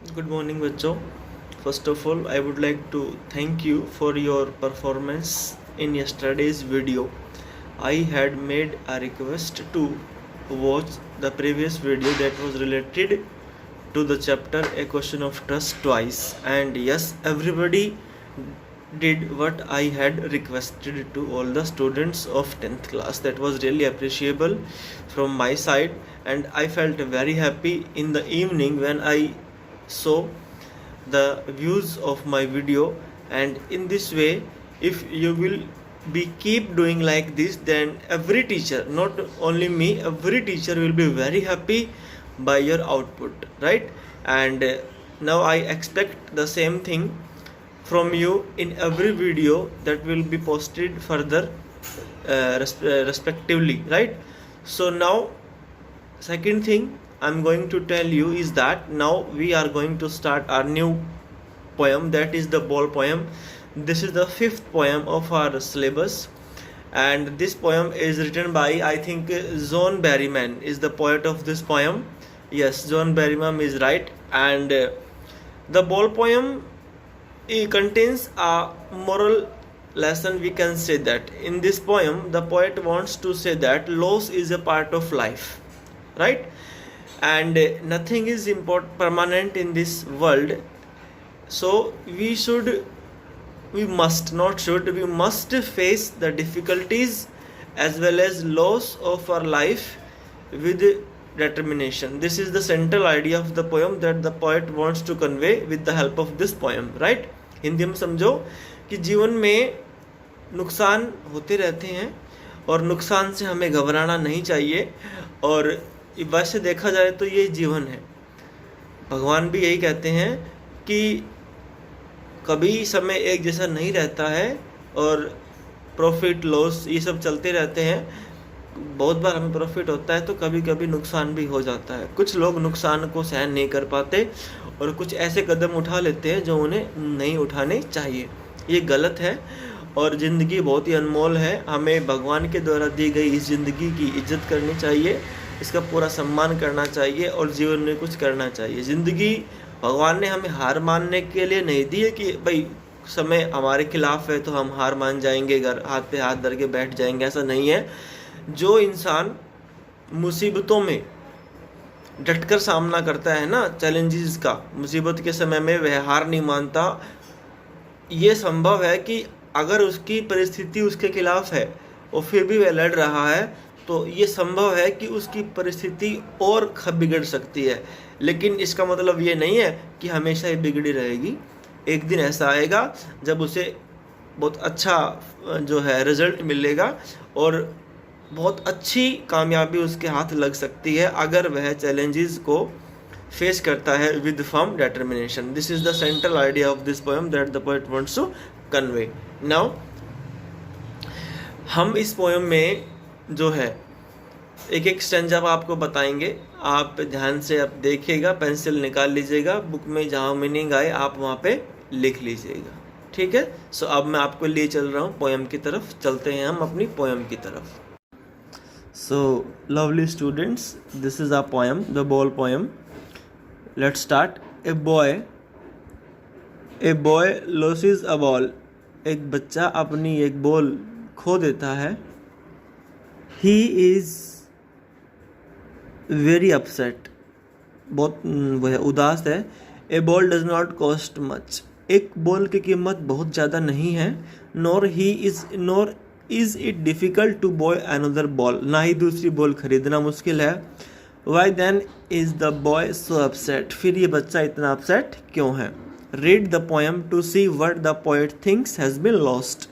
Good morning, बच्चों. First of all, I would like to thank you for your performance in yesterday's video. I had made a request to watch the previous video that was related to the chapter A Question of Trust twice, and yes, everybody did what I had requested to all the students of 10th class. That was really appreciable from my side, and I felt very happy in the evening when I saw the views of my video. And in this way, if you will be keep doing like this, then every teacher, not only me, every teacher will be very happy by your output, right? And now I expect the same thing from you in every video that will be posted further, respectively, right? So now, second thing I'm going to tell you is that now we are going to start our new poem, that is the ball poem. This is the fifth poem of our syllabus, and this poem is written by, I think, John Berryman is the poet of this poem. Yes, John Berryman is right. And the ball poem, it contains a moral lesson. We can say that in this poem the poet wants to say that loss is a part of life, right? And nothing is permanent in this world. So we must face the difficulties as well as loss of our life with determination. This is the central idea of the poem that the poet wants to convey with the help of this poem, right? Hindi में समझो कि जीवन में नुकसान होते रहते हैं और नुकसान से हमें घबराना नहीं चाहिए, और वैसे देखा जाए तो ये जीवन है. भगवान भी यही कहते हैं कि कभी समय एक जैसा नहीं रहता है और प्रॉफिट लॉस ये सब चलते रहते हैं. बहुत बार हमें प्रॉफिट होता है तो कभी कभी नुकसान भी हो जाता है. कुछ लोग नुकसान को सहन नहीं कर पाते और कुछ ऐसे कदम उठा लेते हैं जो उन्हें नहीं उठाने चाहिए. ये गलत है और ज़िंदगी बहुत ही अनमोल है. हमें भगवान के द्वारा दी गई इस ज़िंदगी की इज्जत करनी चाहिए, इसका पूरा सम्मान करना चाहिए और जीवन में कुछ करना चाहिए. ज़िंदगी भगवान ने हमें हार मानने के लिए नहीं दी है कि भाई समय हमारे खिलाफ है तो हम हार मान जाएंगे, घर हाथ पे हाथ धर के बैठ जाएंगे. ऐसा नहीं है. जो इंसान मुसीबतों में डटकर सामना करता है ना, चैलेंजेस का, मुसीबत के समय में वह हार नहीं मानता. ये संभव है कि अगर उसकी परिस्थिति उसके खिलाफ है और फिर भी वह लड़ रहा है तो ये संभव है कि उसकी परिस्थिति और बिगड़ सकती है. लेकिन इसका मतलब ये नहीं है कि हमेशा ही बिगड़ी रहेगी. एक दिन ऐसा आएगा जब उसे बहुत अच्छा जो है रिजल्ट मिलेगा और बहुत अच्छी कामयाबी उसके हाथ लग सकती है अगर वह चैलेंजेस को फेस करता है with firm determination. This is the central idea of this poem that the poet wants to convey. Now हम इस पोएम में जो है एक एक स्टेंजा आपको बताएंगे. आप ध्यान से आप देखिएगा, पेंसिल निकाल लीजिएगा, बुक में जहाँ मीनिंग आए आप वहाँ पे लिख लीजिएगा, ठीक है? सो अब मैं आपको लिए चल रहा हूँ पोएम की तरफ. चलते हैं हम अपनी पोएम की तरफ. So, lovely students, this is our poem, the ball poem. Let's start. A boy loses a ball. एक बच्चा अपनी एक बॉल खो देता है. He is very upset. बहुत वह उदास है. A ball does not cost much. एक बॉल की कीमत बहुत ज़्यादा नहीं है. Nor is it difficult to buy another ball. ना ही दूसरी बॉल खरीदना मुश्किल है. Why then is the boy so upset? फिर ये बच्चा इतना upset क्यों है? Read the poem to see what the poet thinks has been lost.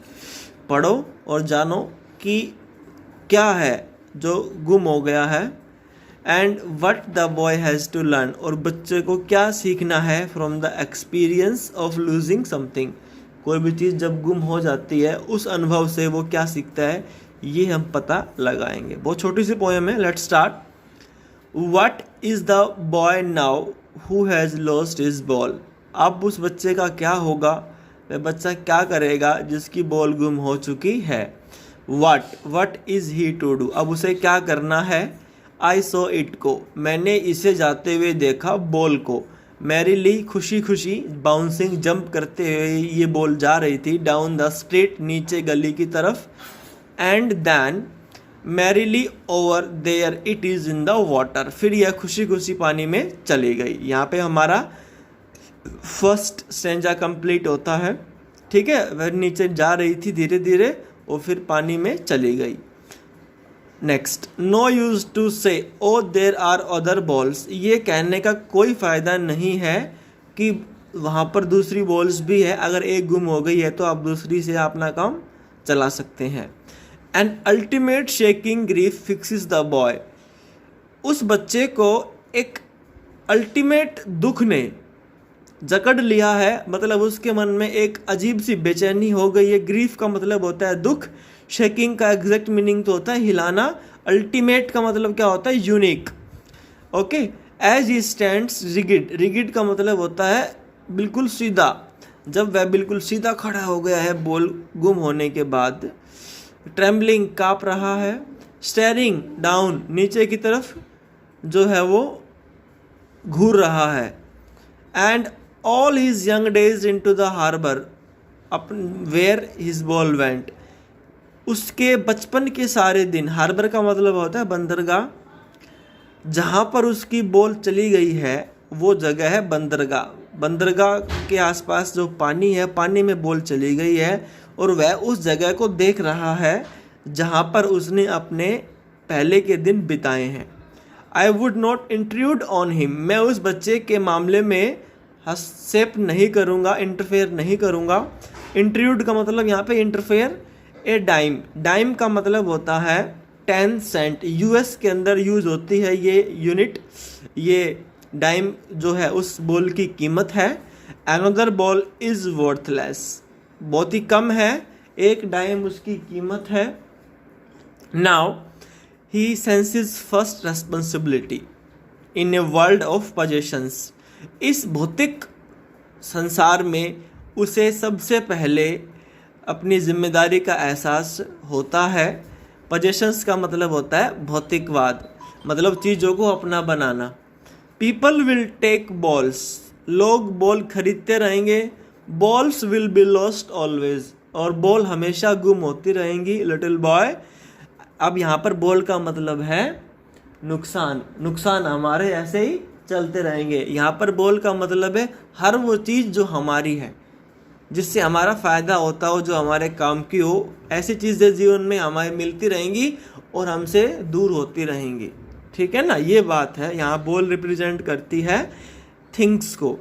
पढ़ो और जानो कि क्या है जो गुम हो गया है. And what the boy has to learn. और बच्चे को क्या सीखना है from the experience of losing something. कोई भी चीज़ जब गुम हो जाती है उस अनुभव से वो क्या सीखता है ये हम पता लगाएंगे. बहुत छोटी सी पोएम है. Let's start. What is the boy now who has lost his ball. अब उस बच्चे का क्या होगा, वह बच्चा क्या करेगा जिसकी बॉल गुम हो चुकी है. What is he to do. अब उसे क्या करना है. आई सो इट को, मैंने इसे जाते हुए देखा बॉल को. मैरीली खुशी खुशी, बाउंसिंग जंप करते हुए ये बॉल जा रही थी, डाउन द स्ट्रीट नीचे गली की तरफ, and then merrily over there it is in the water, फिर यह खुशी खुशी पानी में चली गई। यहाँ पे हमारा फर्स्ट स्टेंजा कंप्लीट होता है, ठीक है। वह नीचे जा रही थी धीरे धीरे और फिर पानी में चली गई। नेक्स्ट, नो यूज टू से ओ देर आर अदर बॉल्स, ये कहने का कोई फ़ायदा नहीं है कि वहाँ पर दूसरी बॉल्स भी है, अगर एक गुम हो गई है तो आप दूसरी से अपना काम चला सकते हैं। An ultimate shaking grief fixes the boy, उस बच्चे को एक अल्टीमेट दुख ने जकड़ लिया है, मतलब उसके मन में एक अजीब सी बेचैनी हो गई है। ग्रीफ का मतलब होता है दुख, शेकिंग का एग्जैक्ट मीनिंग तो होता है हिलाना, अल्टीमेट का मतलब क्या होता है unique. Okay, as he stands rigid, rigid का मतलब होता है बिल्कुल सीधा, जब वह बिल्कुल सीधा खड़ा हो गया है बॉल गुम होने के बाद। ट्रेम्बलिंग, काँप रहा है। स्टेयरिंग डाउन, नीचे की तरफ जो है वो घूर रहा है। And all his young days into the harbour where his ball went, उसके बचपन के सारे दिन, हार्बर का मतलब होता है बंदरगाह, जहाँ पर उसकी बॉल चली गई है वो जगह है बंदरगाह। बंदरगाह के आसपास जो पानी है, पानी में बॉल चली गई है और वह उस जगह को देख रहा है जहाँ पर उसने अपने पहले के दिन बिताए हैं। I would not intrude on him, मैं उस बच्चे के मामले में हस्तक्षेप नहीं करूँगा, इंटरफेयर नहीं करूँगा। इंट्रूड का मतलब यहाँ पे इंटरफेयर। ए डाइम, डाइम का मतलब होता है 10 सेंट, यूएस के अंदर यूज़ होती है ये यूनिट। ये डाइम जो है उस बॉल की कीमत है। अनदर बॉल इज़ वर्थलेस, बहुत ही कम है, एक डाइम उसकी कीमत है। Now he senses first responsibility in a world of possessions, इस भौतिक संसार में उसे सबसे पहले अपनी जिम्मेदारी का एहसास होता है। पोजेशंस का मतलब होता है भौतिकवाद, मतलब चीज़ों को अपना बनाना। पीपल विल टेक बॉल्स, लोग बॉल खरीदते रहेंगे। Balls will be lost always, और बॉल हमेशा गुम होती रहेंगी। लिटिल बॉय, अब यहाँ पर बॉल का मतलब है नुकसान, नुकसान हमारे ऐसे ही चलते रहेंगे। यहाँ पर बॉल का मतलब है हर वो चीज़ जो हमारी है, जिससे हमारा फ़ायदा होता हो, जो हमारे काम की हो, ऐसी चीज़ें जीवन में हमें मिलती रहेंगी और हमसे दूर होती रहेंगी। ठीक है ना, ये बात है। यहाँ बॉल रिप्रेजेंट करती है थिंग्स को।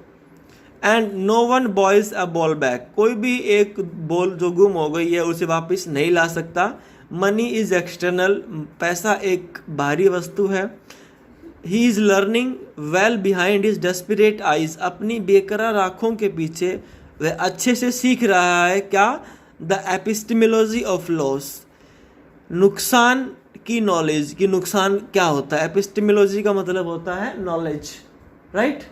And no one buys a ball back, कोई भी एक बॉल जो गुम हो गई है उसे वापस नहीं ला सकता। मनी इज़ एक्सटर्नल, पैसा एक बाहरी वस्तु है। He is learning well behind his desperate eyes, अपनी बेकरार आँखों के पीछे वह अच्छे से सीख रहा है। क्या? द एपिस्टेमोलॉजी ऑफ लॉस, नुकसान की नॉलेज, कि नुकसान क्या होता है। एपिस्टेमोलॉजी का मतलब होता है knowledge, right.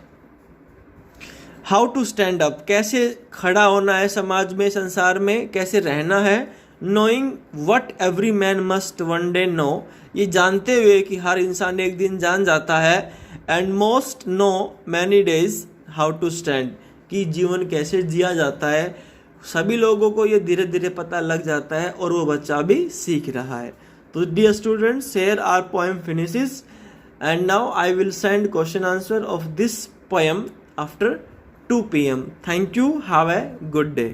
How to stand up, कैसे खड़ा होना है समाज में, संसार में कैसे रहना है। Knowing what every man must one day know, ये जानते हुए कि हर इंसान एक दिन जान जाता है। And most know many days how to stand, कि जीवन कैसे जिया जाता है। सभी लोगों को ये धीरे धीरे पता लग जाता है और वो बच्चा भी सीख रहा है। तो dear students, here our poem finishes and now I will send question answer of this poem after 2 p.m. Thank you. Have a good day.